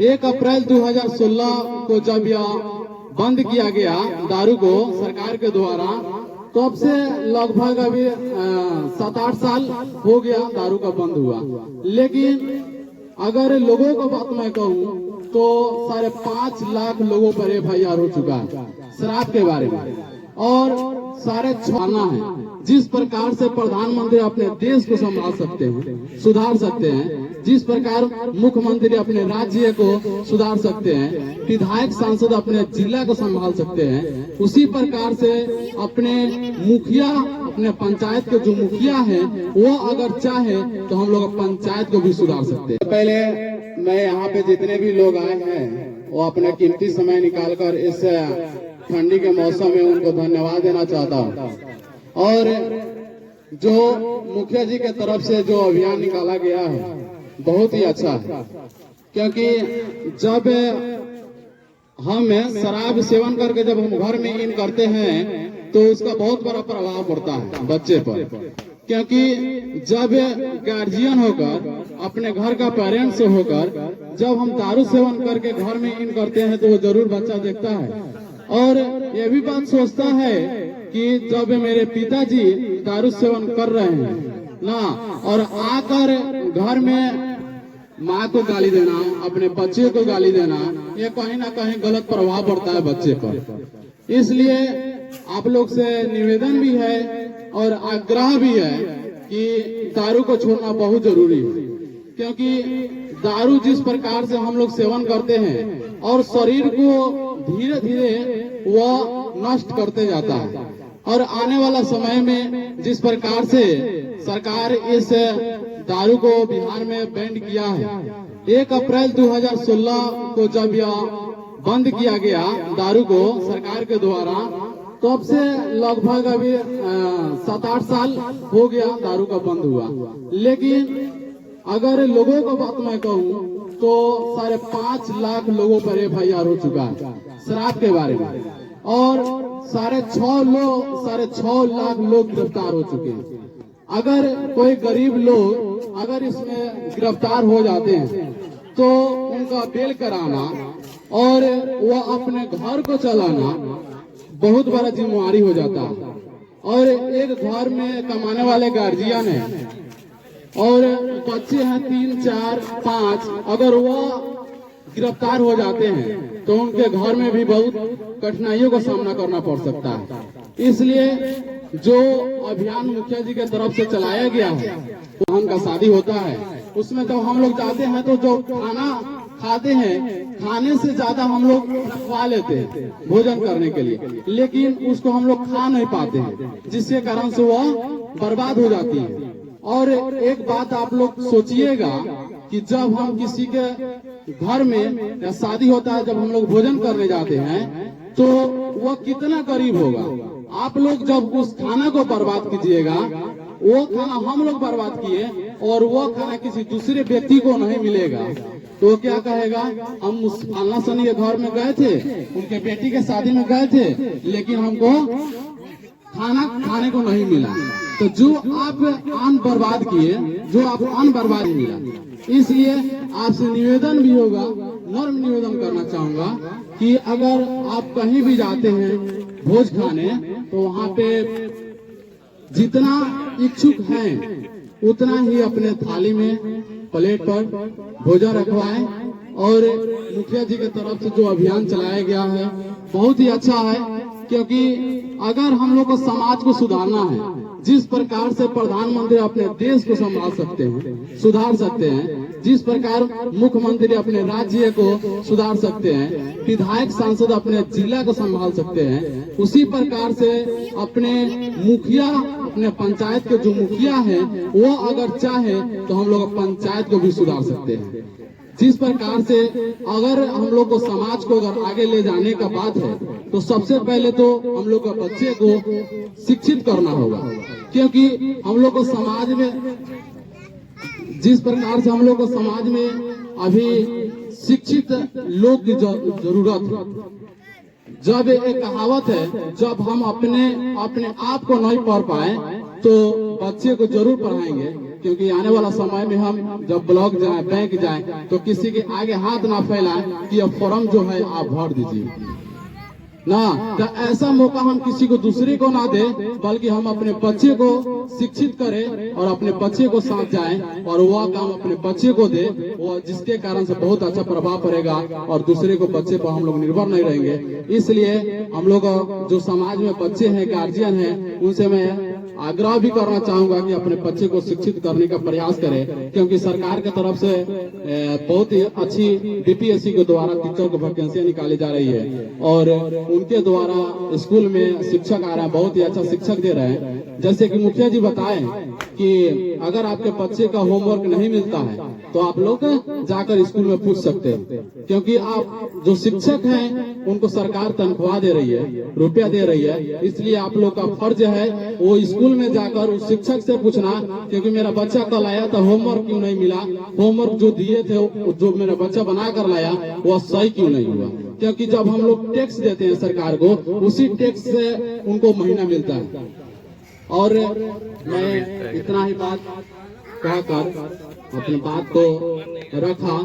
1 अप्रैल 2016 को जब यह बंद किया गया दारू को सरकार के द्वारा, तो अब से लगभग अभी 7-8 साल हो गया दारू का बंद हुआ। लेकिन अगर लोगों को बात मैं कहूँ तो 5.5 लाख लोगों पर FIR हो चुका है शराब के बारे में, और 6.5 है। जिस प्रकार से प्रधानमंत्री अपने देश को संभाल सकते हैं, सुधार सकते हैं, जिस प्रकार मुख्यमंत्री अपने राज्य को सुधार सकते हैं, विधायक सांसद अपने जिला को संभाल सकते हैं, उसी प्रकार से अपने मुखिया, अपने पंचायत के जो मुखिया हैं, वो अगर चाहे तो हम लोग पंचायत को भी सुधार सकते हैं। पहले मैं यहाँ पे जितने भी लोग आए हैं वो अपना कीमती समय निकालकर इस ठंडी के मौसम में उनको धन्यवाद देना चाहता हूँ। और जो मुखिया जी के तरफ से जो अभियान निकाला गया है बहुत ही अच्छा है, क्योंकि जब हम शराब सेवन करके जब हम घर में इन करते हैं तो उसका बहुत बड़ा प्रभाव पड़ता है बच्चे पर। क्योंकि जब गार्जियन होकर, अपने घर का पेरेंट्स होकर जब हम दारू सेवन करके घर में इन करते हैं तो वो जरूर बच्चा देखता है और ये भी बात सोचता है कि जब मेरे पिताजी दारू सेवन कर रहे हैं ना, और आकर घर में माँ को गाली देना, अपने बच्चे को गाली देना, ये कहीं ना कहीं गलत प्रभाव पड़ता है बच्चे पर। इसलिए आप लोग से निवेदन भी है और आग्रह भी है कि दारू को छोड़ना बहुत जरूरी है। क्योंकि दारू जिस प्रकार से हम लोग सेवन करते हैं और शरीर को धीरे धीरे वह नष्ट करते जाता है, और आने वाला समय में जिस प्रकार से सरकार इस दारू को बिहार में बैन किया है, 1 अप्रैल 2016 को जब यह बंद किया गया दारू को सरकार के द्वारा, तो अब से लगभग अभी 7-8 साल हो गया दारू का बंद हुआ। लेकिन अगर लोगों को बात मैं कहूँ तो 5.5 लाख लोगों पर FIR हो चुका है शराब के बारे में, और 6.5 लाख लोग गिरफ्तार हो चुके हैं। अगर कोई गरीब लोग अगर इसमें गिरफ्तार हो जाते हैं तो उनका बेल कराना और वह अपने घर को चलाना बहुत बड़ा जिम्मेवारी हो जाता है। और एक घर में कमाने वाले गार्जियन है और बच्चे हैं 3, 4, 5, अगर वह गिरफ्तार हो जाते हैं तो उनके घर में भी बहुत कठिनाइयों का सामना करना पड़ सकता है। इसलिए जो अभियान मुखिया जी के तरफ से चलाया गया है, तो हम का शादी होता है उसमें जब हम लोग जाते हैं तो जो खाना खाते हैं, खाने से ज्यादा हम लोग रखवा लेते हैं भोजन करने के लिए, लेकिन उसको हम लोग खा नहीं पाते हैं, जिसके कारण से वह बर्बाद हो जाती है। और एक बात आप लोग सोचिएगा कि जब हम किसी के घर में या शादी होता है, जब हम लोग भोजन करने जाते हैं तो वह कितना गरीब होगा। आप लोग जब उस खाना को बर्बाद कीजिएगा, वो खाना हम लोग बर्बाद किए और वो खाना किसी दूसरे व्यक्ति को नहीं मिलेगा, तो क्या कहेगा, हम उस फलाना सनी के घर में गए थे, उनके बेटी के शादी में गए थे, लेकिन हमको खाना खाने को नहीं मिला। तो जो आप अन्न बर्बाद किए, जो आप अन्न बर्बाद मिला। इसलिए आपसे निवेदन भी होगा, नर्म निवेदन करना चाहूंगा कि अगर आप कहीं भी जाते हैं भोज खाने, तो वहाँ पे जितना इच्छुक हैं उतना ही अपने थाली में, प्लेट पर भोजन रखवाएं। और मुखिया जी की तरफ से जो अभियान चलाया गया है बहुत ही अच्छा है, क्योंकि अगर हम लोग को समाज को सुधारना है, जिस प्रकार से प्रधानमंत्री अपने देश को संभाल सकते हैं, सुधार सकते हैं, जिस प्रकार मुख्यमंत्री अपने राज्य को सुधार सकते हैं, विधायक सांसद अपने जिला को संभाल सकते हैं, उसी प्रकार से अपने मुखिया, अपने पंचायत के जो मुखिया हैं, वो अगर चाहे तो हम लोग पंचायत को भी सुधार सकते हैं। जिस प्रकार से अगर हम लोग को समाज को अगर आगे ले जाने का बात है, तो सबसे पहले तो हम लोग को बच्चे को शिक्षित करना होगा, क्योंकि हम लोग को समाज में, जिस प्रकार से हम लोग को समाज में अभी शिक्षित लोग की जरूरत है। जब एक कहावत है, जब हम अपने आप को नहीं पढ़ पाए तो बच्चे को जरूर पढ़ाएंगे, क्योंकि आने वाला समय में हम जब ब्लॉक जाए, बैंक जाए, तो किसी के आगे हाथ ना फैलाएं कि अब फॉर्म जो है आप भर दीजिए ना। तो ऐसा मौका हम किसी को दूसरे को ना दे, बल्कि हम अपने बच्चे को शिक्षित करें और अपने बच्चे को साथ जाएं और वह काम अपने बच्चे को दे, वो जिसके कारण से बहुत अच्छा प्रभाव पड़ेगा और दूसरे को बच्चे पर हम लोग निर्भर नहीं रहेंगे। इसलिए हम लोग जो समाज में बच्चे हैं, गार्जियन हैं, उनसे मैं आग्रह भी करना चाहूंगा कि अपने बच्चे को शिक्षित करने का प्रयास करें, क्योंकि सरकार की तरफ से बहुत ही अच्छी बीपीएससी के द्वारा टीचर की वैकेंसी निकाली जा रही है और उनके द्वारा स्कूल में शिक्षक आ रहे हैं, बहुत ही अच्छा शिक्षक दे रहे हैं। जैसे कि मुखिया जी बताएं कि अगर आपके बच्चे का होमवर्क नहीं मिलता है तो आप लोग जाकर स्कूल में पूछ सकते हैं, क्योंकि आप जो शिक्षक हैं उनको सरकार तनख्वाह दे रही है, रुपया दे रही है, इसलिए आप लोग का फर्ज है वो स्कूल में जाकर उस शिक्षक से पूछना, क्योंकि मेरा बच्चा कल आया था होमवर्क क्यों नहीं मिला, होमवर्क जो दिए थे जो मेरा बच्चा बना कर लाया वो सही क्यों नहीं हुआ। क्योंकि जब हम लोग टैक्स देते हैं सरकार को, उसी टैक्स से उनको महीना मिलता है। और मैं इतना ही बात कहकर अपनी बात को रखा।